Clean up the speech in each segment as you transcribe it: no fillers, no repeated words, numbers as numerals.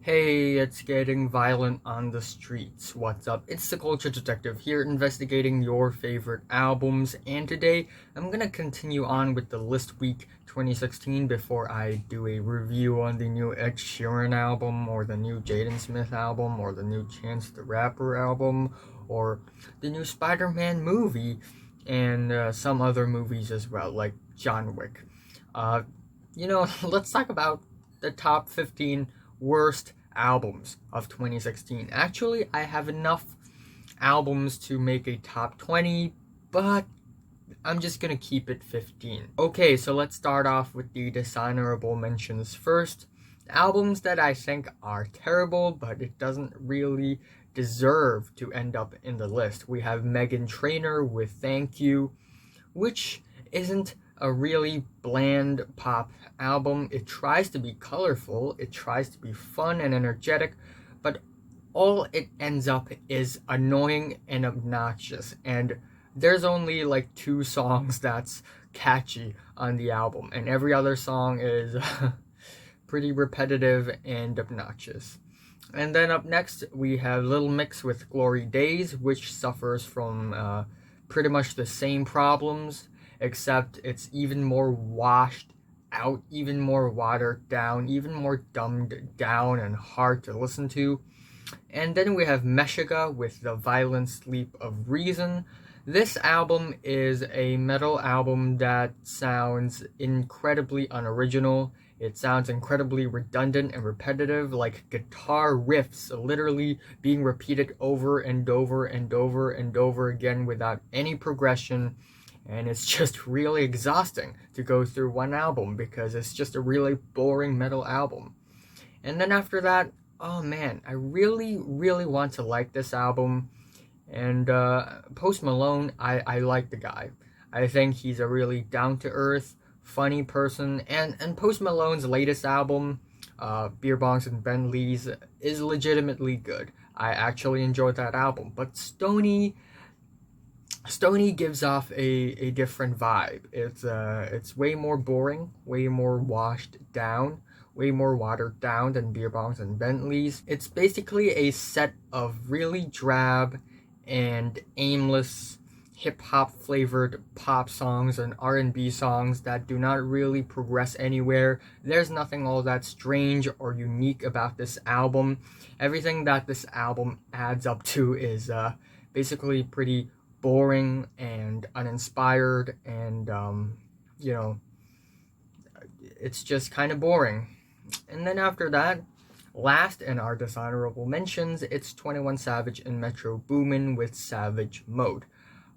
Hey, it's getting violent on the streets. What's up? It's the Culture Detective here investigating your favorite albums, and today I'm gonna continue on with the List Week 2016 before I do a review on the new Ed Sheeran album, or the new Jaden Smith album, or the new Chance the Rapper album, or the new Spider-Man movie, and some other movies as well, like John Wick. Uh, let's talk about the top 15 worst albums of 2016. Actually, I have enough albums to make a top 20, but I'm just gonna keep it 15. Okay, so let's start off with the Desiignerable mentions first. Albums that I think are terrible, but it doesn't really deserve to end up in the list. We have Meghan Trainor with Thank You, which isn't a really bland pop album. It tries to be colorful, it tries to be fun and energetic, but all it ends up is annoying and obnoxious. And there's only like two songs that's catchy on the album, and every other song is pretty repetitive and obnoxious. And then up next, we have Little Mix with Glory Days, which suffers from pretty much the same problems, except it's even more washed out, even more watered down, even more dumbed down and hard to listen to. And then we have Meshuggah with The Violent Sleep of Reason. This album is a metal album that sounds incredibly unoriginal. It sounds incredibly redundant and repetitive, like guitar riffs literally being repeated over and over and over and over again without any progression. And it's just really exhausting to go through one album because it's just a really boring metal album. And then after that, oh man, I really, really want to like this album. And Post Malone, I like the guy. I think he's a really down-to-earth, funny person. And Post Malone's latest album, Beer Bongs and Bentleys, is legitimately good. I actually enjoyed that album. But Stoney gives off a different vibe. It's way more boring, way more washed down, way more watered down than Beer Bongs and Bentleys. It's basically a set of really drab and aimless hip-hop flavored pop songs and R&B songs that do not really progress anywhere. There's nothing all that strange or unique about this album. Everything that this album adds up to is basically pretty boring and uninspired, and it's just kind of boring. And then after that, last in our dishonorable mentions, it's 21 Savage and Metro Boomin with Savage Mode.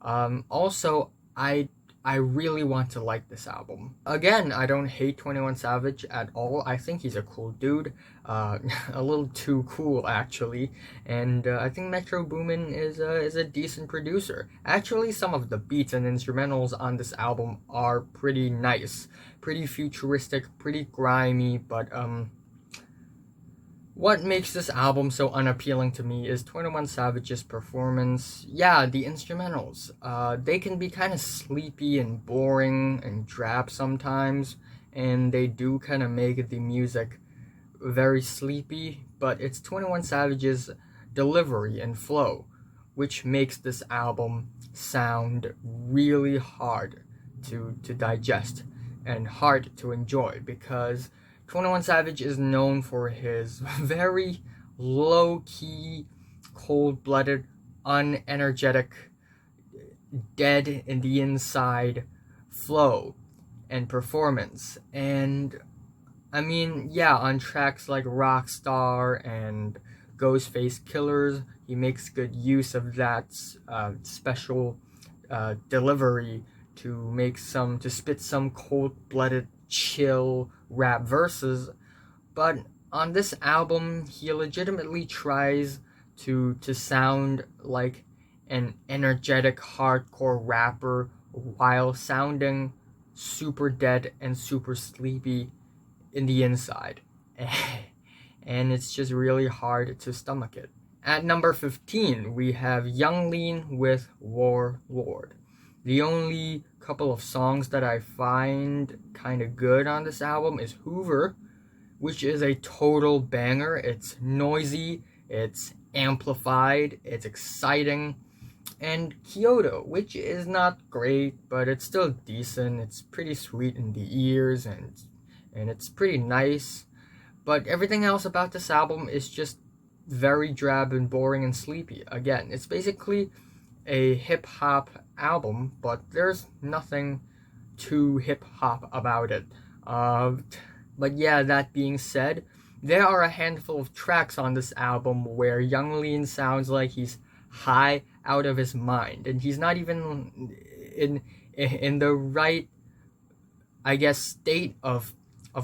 Also, I really want to like this album. Again, I don't hate 21 Savage at all. I think he's a cool dude. A little too cool, actually. And I think Metro Boomin is a decent producer. Actually, some of the beats and instrumentals on this album are pretty nice. Pretty futuristic, pretty grimy, but what makes this album so unappealing to me is 21 Savage's performance. Yeah, the instrumentals. They can be kind of sleepy and boring and drab sometimes, and they do kind of make the music very sleepy, but it's 21 Savage's delivery and flow which makes this album sound really hard to digest and hard to enjoy, because 21 Savage is known for his very low-key, cold-blooded, unenergetic, dead in the inside flow and performance. And I mean, yeah, on tracks like Rockstar and Ghostface Killers, he makes good use of that special delivery to spit some cold-blooded, chill rap verses. But on this album, he legitimately tries to sound like an energetic hardcore rapper while sounding super dead and super sleepy in the inside. And it's just really hard to stomach it. At number 15, we have Young Lean with Warlord. The only couple of songs that I find kind of good on this album is Hoover, which is a total banger. It's noisy, it's amplified, it's exciting. And Kyoto, which is not great, but it's still decent. It's pretty sweet in the ears, and it's pretty nice. But everything else about this album is just very drab and boring and sleepy. Again, it's basically a hip-hop album, but there's nothing too hip-hop about it. But yeah, that being said, there are a handful of tracks on this album where Young Lean sounds like he's high out of his mind, and he's not even in the right, I guess, state of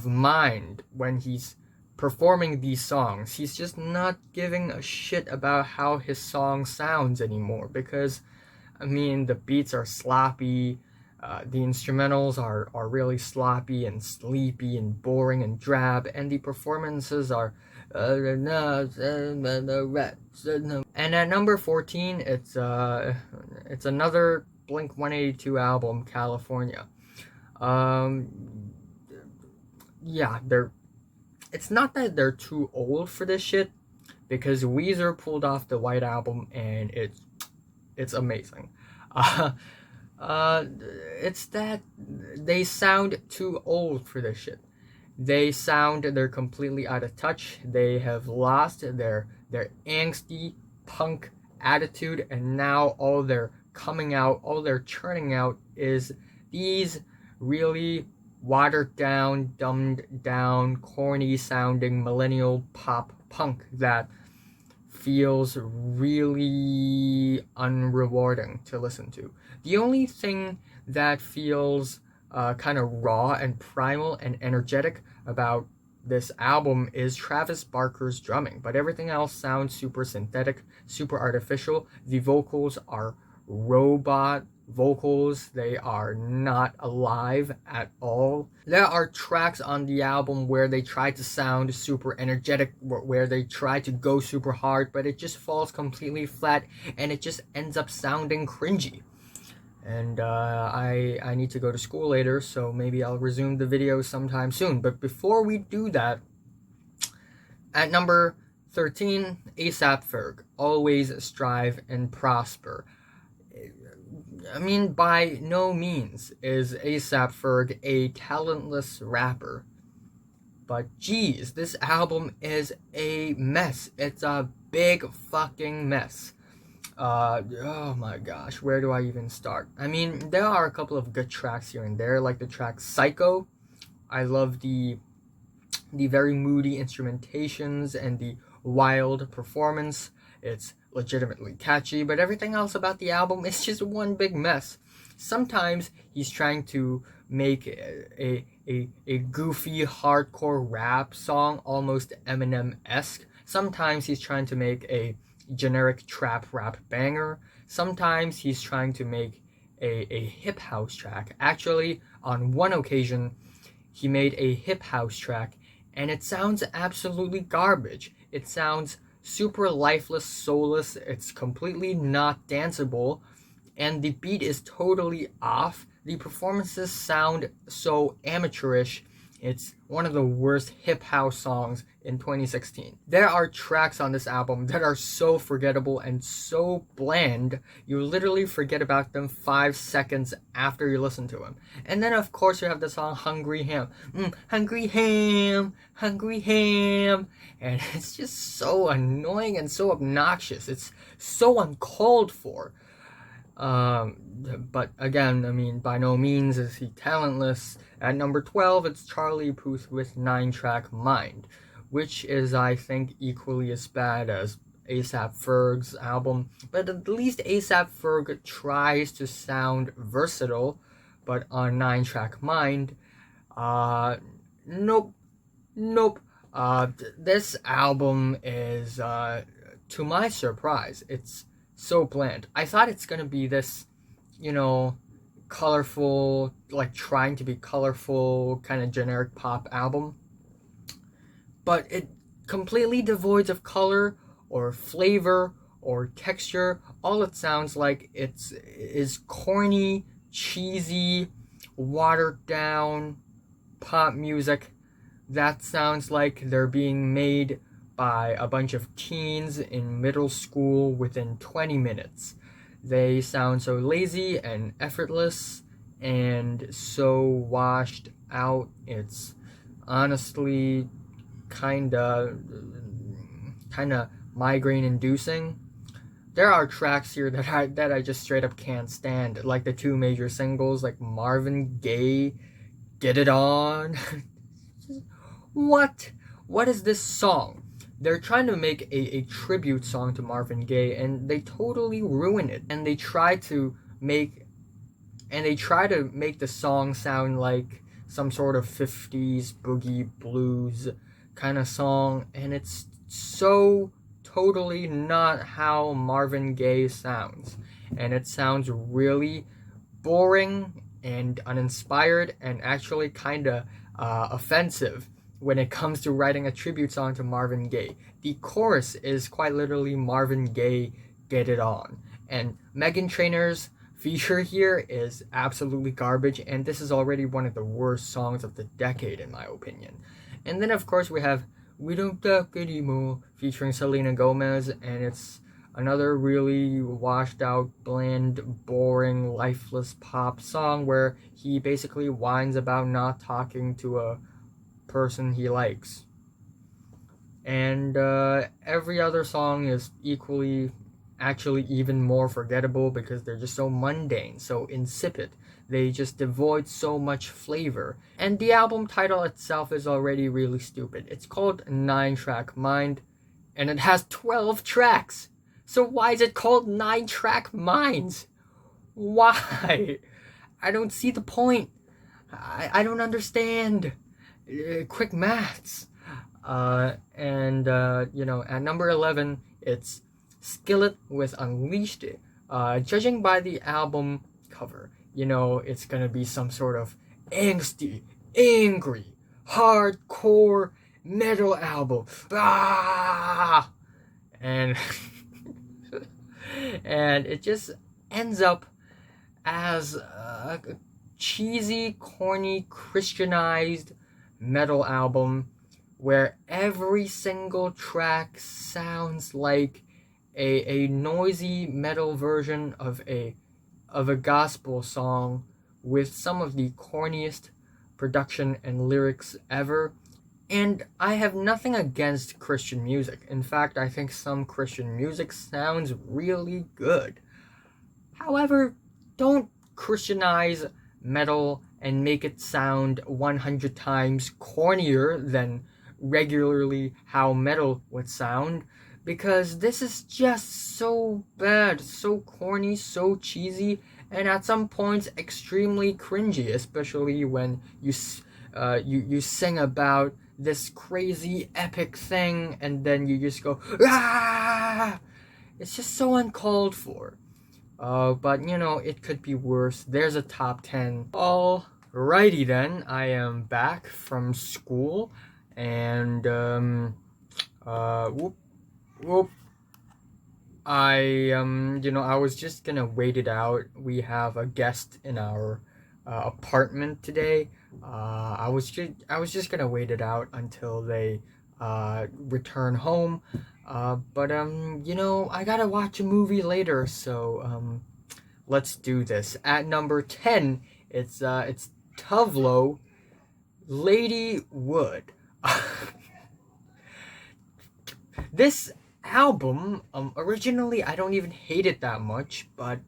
mind when he's performing these songs. He's just not giving a shit about how his song sounds anymore, because I mean, the beats are sloppy, the instrumentals are really sloppy and sleepy and boring and drab, and the performances are and at number 14, it's another Blink 182 album, California. Yeah, it's not that they're too old for this shit, because Weezer pulled off the White Album and it's amazing. It's that they sound too old for this shit. They're completely out of touch. They have lost their angsty punk attitude, and now all they're churning out is these really watered down, dumbed down, corny sounding millennial pop punk that feels really unrewarding to listen to. The only thing that feels kind of raw and primal and energetic about this album is Travis Barker's drumming, but everything else sounds super synthetic, super artificial. The vocals are robot vocals. They are not alive at all. There are tracks on the album where they try to sound super energetic, where they try to go super hard, but it just falls completely flat, and it just ends up sounding cringy. And I need to go to school later, so maybe I'll resume the video sometime soon. But before we do that, at number 13, A$AP Ferg, Always Strive and Prosper. I mean, by no means is A$AP Ferg a talentless rapper, but geez, this album is a mess. It's a big fucking mess. Oh my gosh, where do I even start? I mean, there are a couple of good tracks here and there, like the track Psycho. I love the very moody instrumentations and the wild performance. It's legitimately catchy, but everything else about the album is just one big mess. Sometimes he's trying to make a goofy hardcore rap song, almost Eminem-esque. Sometimes he's trying to make a generic trap rap banger. Sometimes he's trying to make a hip house track. Actually, on one occasion, he made a hip house track, and it sounds absolutely garbage. It sounds super lifeless, soulless. It's completely not danceable, and the beat is totally off. The performances sound so amateurish. It's one of the worst hip house songs in 2016. There are tracks on this album that are so forgettable and so bland, you literally forget about them 5 seconds after you listen to them. And then of course you have the song Hungry Ham. Hungry ham, hungry ham. And it's just so annoying and so obnoxious. It's so uncalled for. But again, I mean, by no means is he talentless. At number 12, it's Charlie Puth with 9-track Mind, which is, I think, equally as bad as A$AP Ferg's album, but at least A$AP Ferg tries to sound versatile. But on 9-track Mind, nope. This album is, to my surprise, it's so bland. I thought it's gonna be this, colorful, like trying to be colorful, kind of generic pop album, but it completely devoid of color or flavor or texture. All it sounds like is corny, cheesy, watered down pop music that sounds like they're being made by a bunch of teens in middle school within 20 minutes. They sound so lazy and effortless and so washed out. It's honestly kinda migraine inducing. There are tracks here that I just straight up can't stand, like the two major singles, like Marvin Gaye, "Get It On." What? What is this song? They're trying to make a tribute song to Marvin Gaye, and they totally ruin it. And they try to make the song sound like some sort of 50s boogie blues kind of song, and it's so totally not how Marvin Gaye sounds. And it sounds really boring and uninspired and actually kind of offensive when it comes to writing a tribute song to Marvin Gaye. The chorus is quite literally Marvin Gaye, "Get It On." And Meghan Trainor's feature here is absolutely garbage, and this is already one of the worst songs of the decade, in my opinion. And then, of course, we have "We Don't Talk Anymore" featuring Selena Gomez, and it's another really washed out, bland, boring, lifeless pop song where he basically whines about not talking to a person he likes. And every other song is actually even more forgettable because they're just so mundane, so insipid. They just devoid so much flavor. And the album title itself is already really stupid. It's called 9-Track Mind, and it has 12 tracks. So why is it called 9-Track Minds? Why? I don't see the point. I don't understand. Quick maths. At number 11, it's Skillet with Unleashed. Judging by the album cover, it's gonna be some sort of angsty, angry, hardcore metal album. Ah! And and it just ends up as a cheesy, corny, Christianized metal album where every single track sounds like a noisy metal version of a gospel song with some of the corniest production and lyrics ever. And I have nothing against Christian music. In fact, I think some Christian music sounds really good. However, don't Christianize metal and make it sound 100 times cornier than regularly how metal would sound, because this is just so bad, so corny, so cheesy, and at some points extremely cringy, especially when you sing about this crazy epic thing and then you just go ah. It's just so uncalled for. But it could be worse. There's a top 10. Alrighty then, I am back from school, and I was just gonna wait it out. We have a guest in our apartment today. I was just gonna wait it out until they return home. But I gotta watch a movie later, so let's do this. At number 10, it's Tove, Lady Wood. This album, originally I don't even hate it that much, but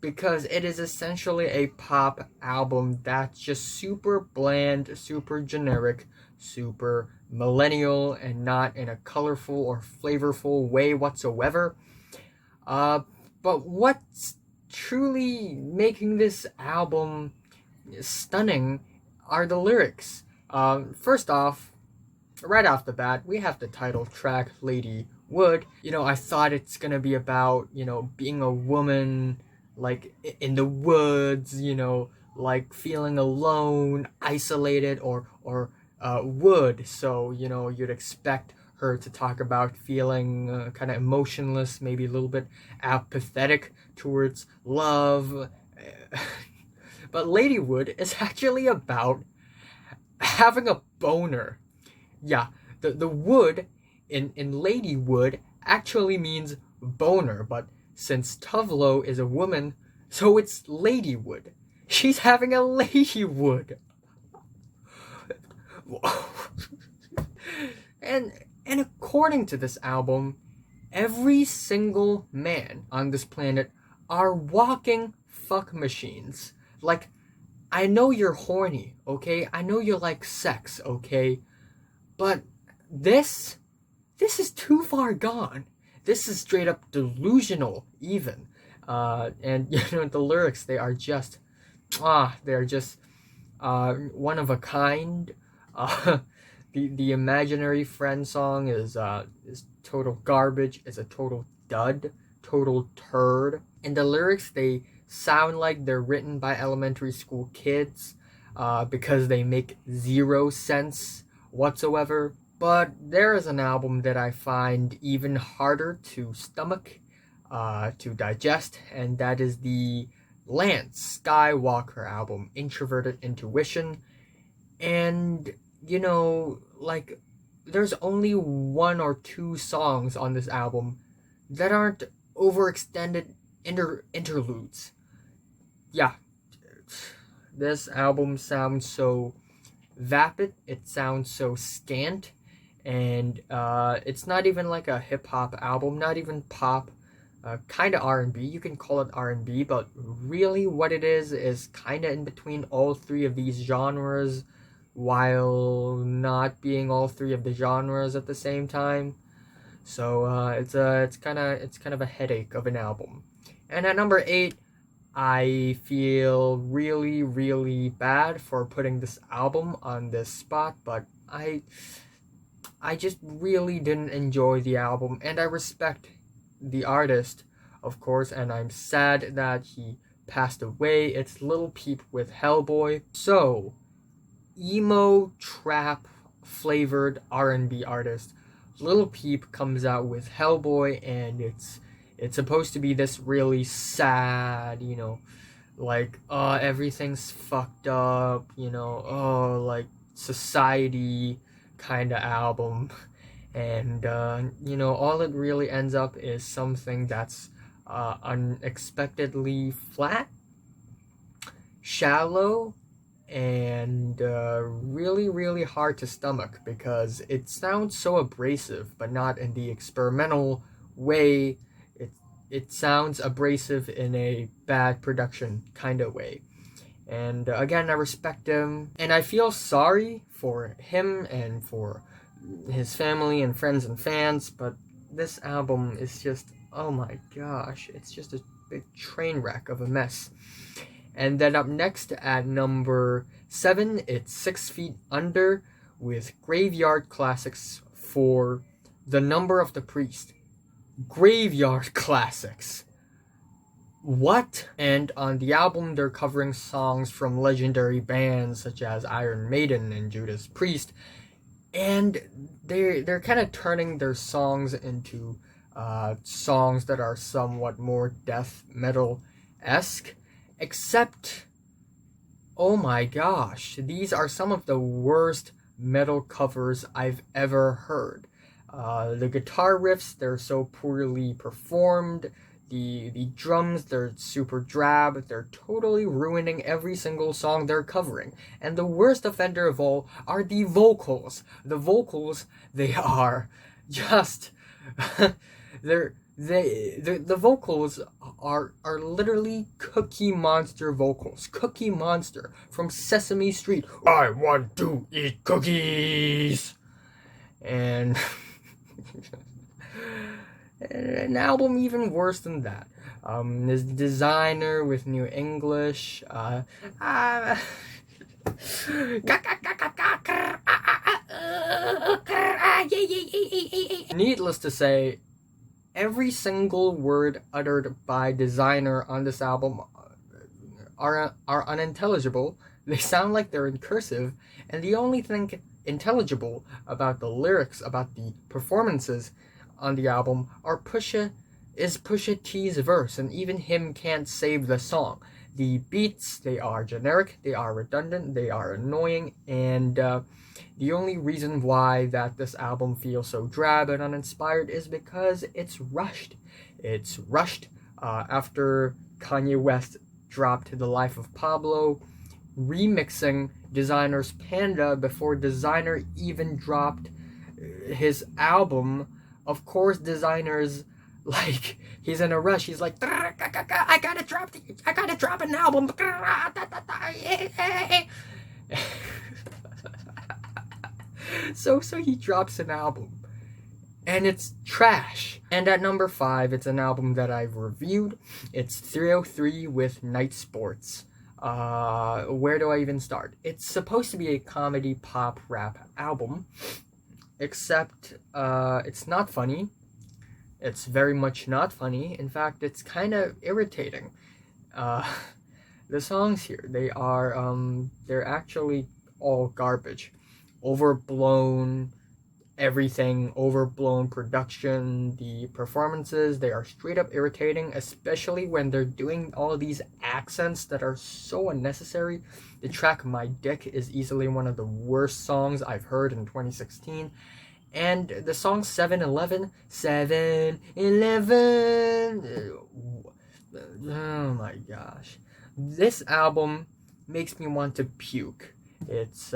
because it is essentially a pop album that's just super bland, super generic, super millennial, and not in a colorful or flavorful way whatsoever. But what's truly making this album stunning are the lyrics. First off, right off the bat, we have the title track, Lady Wood. I thought it's gonna be about, being a woman, like, in the woods, like, feeling alone, isolated, or wood. So, you'd expect her to talk about feeling kind of emotionless, maybe a little bit apathetic towards love. But Ladywood is actually about having a boner. Yeah, the wood in Ladywood actually means boner, but since Tove is a woman, so it's Ladywood. She's having a Ladywood. and according to this album, every single man on this planet are walking fuck machines. Like, I know you're horny, okay? I know you like sex, okay? But this is too far gone. This is straight up delusional, even. And the lyrics, they are just one of a kind. The imaginary friend song is total garbage. It's a total dud, total turd. And the lyrics, they sound like they're written by elementary school kids, because they make zero sense whatsoever. But there is an album that I find even harder to stomach, to digest, and that is the Lance Skiiiwalker album, Introverted Intuition. And, there's only one or two songs on this album that aren't overextended interludes. Yeah, this album sounds so vapid, it sounds so scant, and it's not even like a hip-hop album, not even pop, kind of R&B. You can call it R&B, but really what it is kind of in between all three of these genres, while not being all three of the genres at the same time. So it's kind of a headache of an album. And at number 8, I feel really, really bad for putting this album on this spot, but I just really didn't enjoy the album, and I respect the artist, of course, and I'm sad that he passed away. It's Lil Peep with Hellboy. So, emo trap flavored R&B artist Lil Peep comes out with Hellboy, and it's supposed to be this really sad, everything's fucked up, like society kind of album. And all it really ends up is something that's unexpectedly flat, shallow, and really, really hard to stomach, because it sounds so abrasive, but not in the experimental way. It sounds abrasive in a bad production kind of way. And again, I respect him, and I feel sorry for him and for his family and friends and fans, but this album is just, oh my gosh, it's just a big train wreck of a mess. And then up next at number 7, it's 6 Feet Under with Graveyard Classics for The Number of the Priest. Graveyard Classics. What? And on the album, they're covering songs from legendary bands such as Iron Maiden and Judas Priest, and they're kind of turning their songs into songs that are somewhat more death metal-esque, except, oh my gosh, these are some of the worst metal covers I've ever heard. The guitar riffs, they're so poorly performed. The drums, they're super drab. They're totally ruining every single song they're covering. And the worst offender of all are the vocals. The vocals, they are just the vocals are literally Cookie Monster vocals. Cookie Monster from Sesame Street. I want to eat cookies. And an album even worse than that. There's Desiigner with New English. Needless to say, every single word uttered by Desiigner on this album are unintelligible. They sound like they're in cursive, and the only thing intelligible about the lyrics, about the performances on the album, is Pusha T's verse, and even him can't save the song. The beats, they are generic, they are redundant, they are annoying, and the only reason why that this album feels so drab and uninspired is because it's rushed. It's rushed after Kanye West dropped The Life of Pablo, remixing Desiigner's Panda before Desiigner even dropped his album. Of course, Desiigner's like, he's in a rush. He's like, I gotta drop an album. So he drops an album, and it's trash. And at number 5, it's an album that I've reviewed. It's 303 with Night Sports. Where do I even start? It's supposed to be a comedy pop rap album, except it's not funny. It's very much not funny. In fact, it's kind of irritating. The songs here, they're actually all garbage. Overblown everything, overblown production. The performances, they are straight up irritating, especially when they're doing all of these accents that are so unnecessary. The track My Dick is easily one of the worst songs I've heard in 2016. And the song 7-Eleven, 7-Eleven, oh my gosh. This album makes me want to puke. It's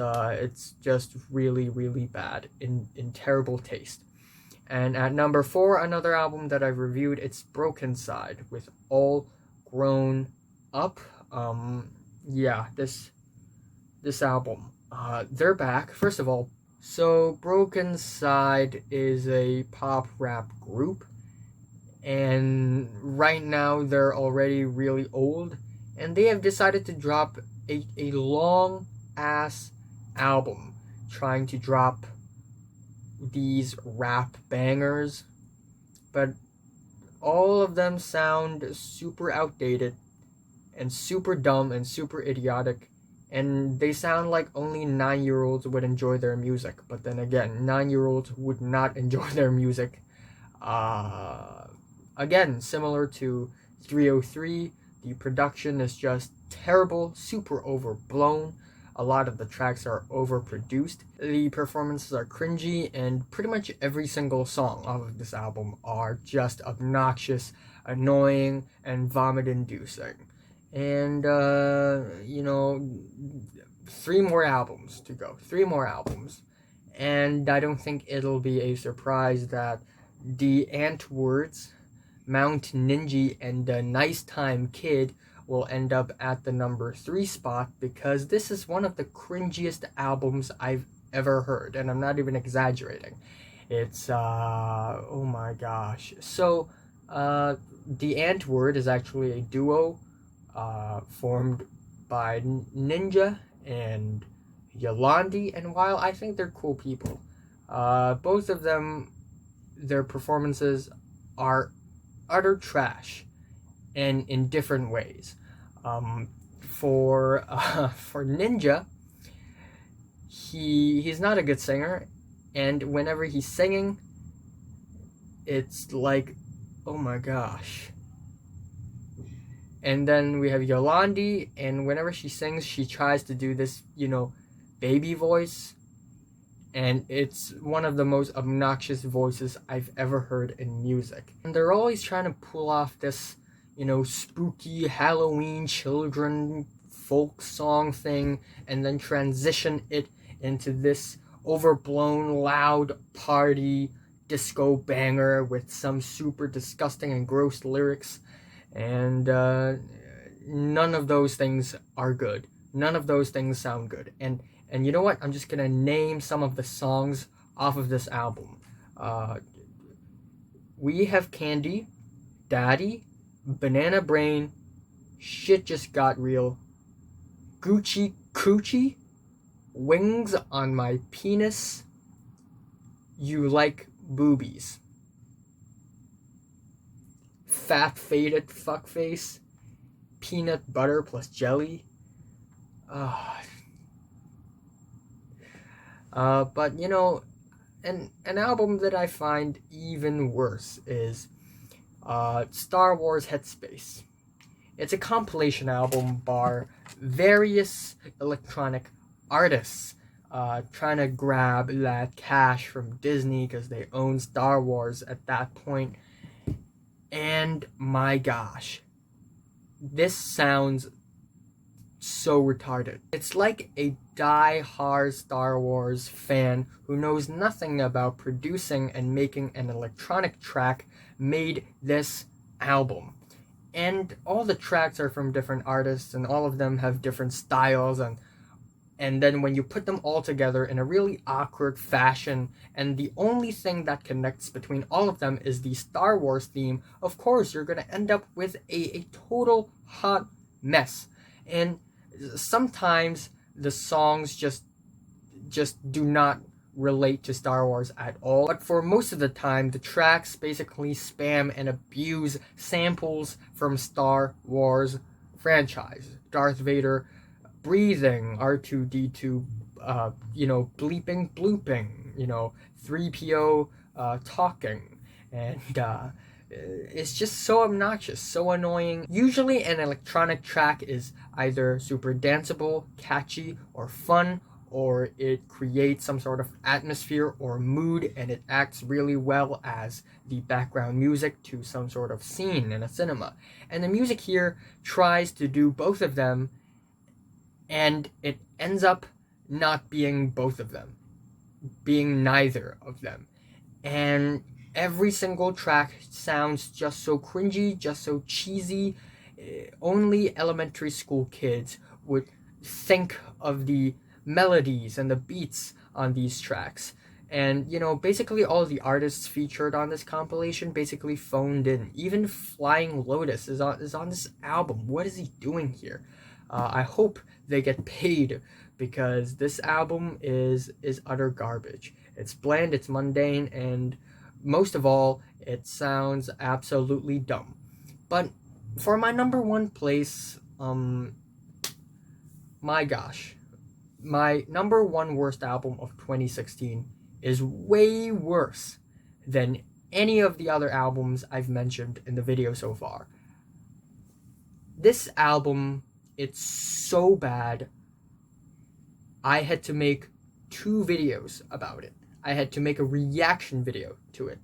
just really, really bad, in terrible taste. And at number 4, another album that I've reviewed, it's Brokencyde with All Grown Up. Yeah, this album, they're back. First of all, so Brokencyde is a pop rap group, and right now they're already really old, and they have decided to drop a long ass album, trying to drop these rap bangers, but all of them sound super outdated and super dumb and super idiotic, and they sound like only 9-year-olds would enjoy their music. But then again, 9-year-olds would not enjoy their music. Again, similar to 303, the production is just terrible, super overblown. A lot of the tracks are overproduced. The performances are cringy, and pretty much every single song off of this album are just obnoxious, annoying, and vomit-inducing. And, 3 more albums to go. 3 more albums. And I don't think it'll be a surprise that the Antwoods, Mount Ninji, and the Nice Time Kid will end up at the number 3 spot, because this is one of the cringiest albums I've ever heard, and I'm not even exaggerating. It's, oh my gosh. So, the Antwood is actually a duo formed by Ninja and Yolandi, and while I think they're cool people, both of them, their performances are utter trash, and in different ways. For Ninja, he's not a good singer, and whenever he's singing, it's like, oh my gosh. And then we have Yolandi, and whenever she sings, she tries to do this, baby voice, and it's one of the most obnoxious voices I've ever heard in music. And they're always trying to pull off this, spooky Halloween children folk song thing, and then transition it into this overblown, loud party disco banger with some super disgusting and gross lyrics. And none of those things are good. None of those things sound good. And you know what? I'm just gonna name some of the songs off of this album. We have Candy, Daddy, Banana Brain, Shit Just Got Real, Gucci Coochie, Wings on My Penis, You Like Boobies, Fat Faded Fuckface, Peanut Butter Plus Jelly. But an album that I find even worse is Star Wars Headspace. It's a compilation album by various electronic artists trying to grab that cash from Disney because they own Star Wars at that point. And my gosh, this sounds so retarded. It's like a die-hard Star Wars fan who knows nothing about producing and making an electronic track made this album. And all the tracks are from different artists, and all of them have different styles, and then when you put them all together in a really awkward fashion, and the only thing that connects between all of them is the Star Wars theme, of course you're gonna end up with a total hot mess. And sometimes the songs just do not relate to Star Wars at all. But for most of the time, the tracks basically spam and abuse samples from Star Wars franchise. Darth Vader breathing, R2-D2, bleeping, blooping, 3PO talking, and it's just so obnoxious, so annoying. Usually an electronic track is either super danceable, catchy, or fun, or it creates some sort of atmosphere or mood, and it acts really well as the background music to some sort of scene in a cinema. And the music here tries to do both of them, and it ends up not being both of them, being neither of them. And every single track sounds just so cringy, just so cheesy. Only elementary school kids would think of the melodies and the beats on these tracks. And, basically all the artists featured on this compilation basically phoned in. Even Flying Lotus is on this album. What is he doing here? I hope they get paid, because this album is utter garbage. It's bland, it's mundane, and most of all, it sounds absolutely dumb. But for my number one place, my gosh, my number one worst album of 2016 is way worse than any of the other albums I've mentioned in the video so far. This album, it's so bad, I had to make 2 videos about it. I had to make a reaction video to it.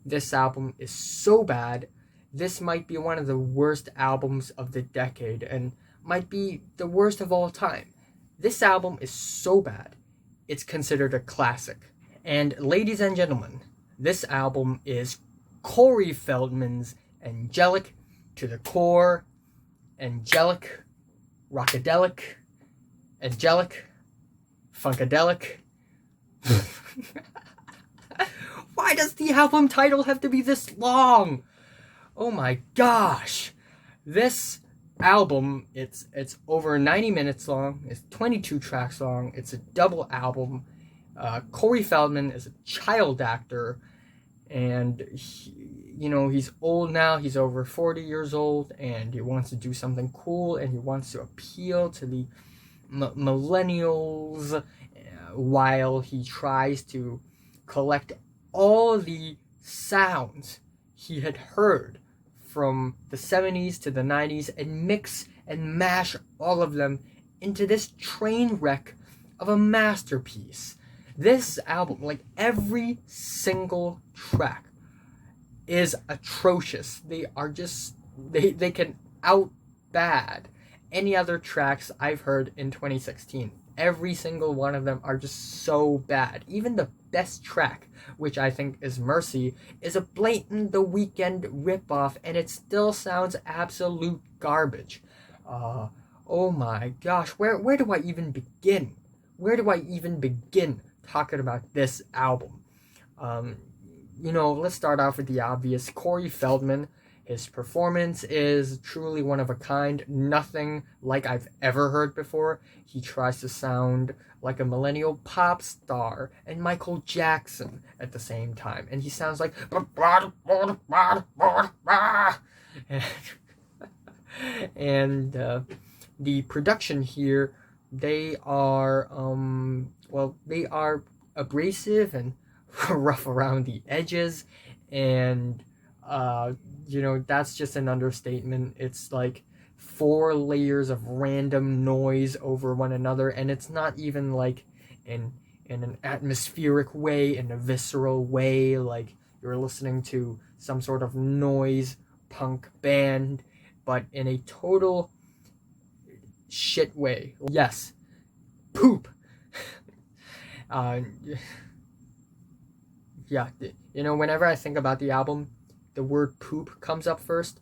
This album is so bad. This might be one of the worst albums of the decade, and might be the worst of all time. This album is so bad, it's considered a classic. And ladies and gentlemen, this album is Corey Feldman's Angelic to the core. Angelic, Rockadelic, Angelic, Funkadelic. Why does the album title have to be this long? Oh my gosh. This album, it's over 90 minutes long. It's 22 tracks long. It's a double album. Corey Feldman is a child actor, and he's old now. He's over 40 years old, and he wants to do something cool, and he wants to appeal to the millennials while he tries to collect all the sounds he had heard from the 70s to the 90s and mix and mash all of them into this train wreck of a masterpiece. This album, like every single track, is atrocious. They are just, they can out bad any other tracks I've heard in 2016. Every single one of them are just so bad. Even the best track, which I think is Mercy, is a blatant The Weeknd ripoff, and it still sounds absolute garbage. Oh my gosh, where do I even begin? Where do I even begin talking about this album? Let's start off with the obvious. Corey Feldman, his performance is truly one of a kind, nothing like I've ever heard before. He tries to sound like a millennial pop star and Michael Jackson at the same time, and he sounds like and the production here, they are abrasive and rough around the edges, and that's just an understatement. It's like 4 layers of random noise over one another, and it's not even like in an atmospheric way, in a visceral way, like you're listening to some sort of noise punk band, but in a total shit way. Yes, poop. uh, yeah, whenever I think about the album, the word poop comes up first.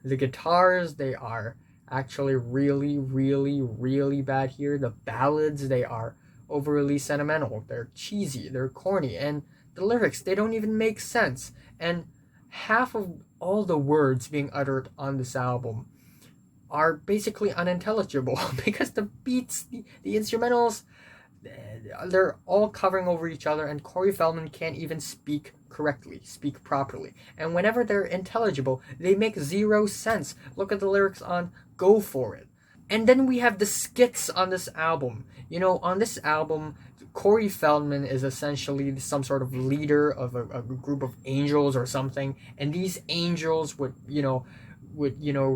The guitars, they are actually really, really, really bad here. The ballads, they are overly sentimental. They're cheesy, they're corny, and the lyrics, they don't even make sense. And half of all the words being uttered on this album are basically unintelligible because the beats, the instrumentals, they're all covering over each other, and Corey Feldman can't even speak correctly, speak properly. And whenever they're intelligible, they make zero sense. Look at the lyrics on Go For It. And then we have the skits on this album. On this album, Corey Feldman is essentially some sort of leader of a group of angels or something, and these angels would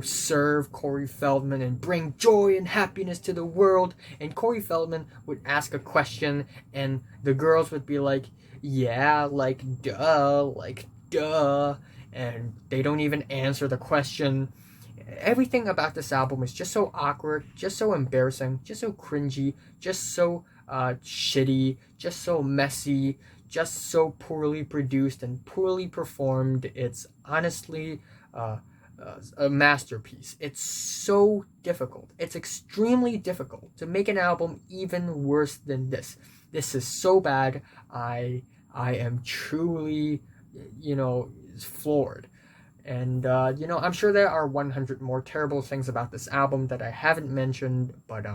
serve Corey Feldman and bring joy and happiness to the world. And Corey Feldman would ask a question, and the girls would be like, yeah, like duh, and they don't even answer the question. Everything about this album is just so awkward, just so embarrassing, just so cringy, just so shitty, just so messy, just so poorly produced and poorly performed. It's honestly a masterpiece. It's so difficult. It's extremely difficult to make an album even worse than this. This is so bad. I am truly, floored. And, I'm sure there are 100 more terrible things about this album that I haven't mentioned, but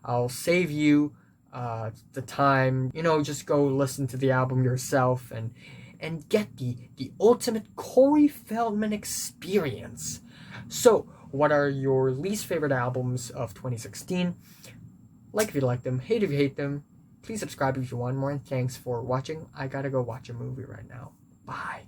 I'll save you the time. Just go listen to the album yourself and get the ultimate Corey Feldman experience. So, what are your least favorite albums of 2016? Like if you like them, hate if you hate them. Please subscribe if you want more, and thanks for watching. I gotta go watch a movie right now. Bye.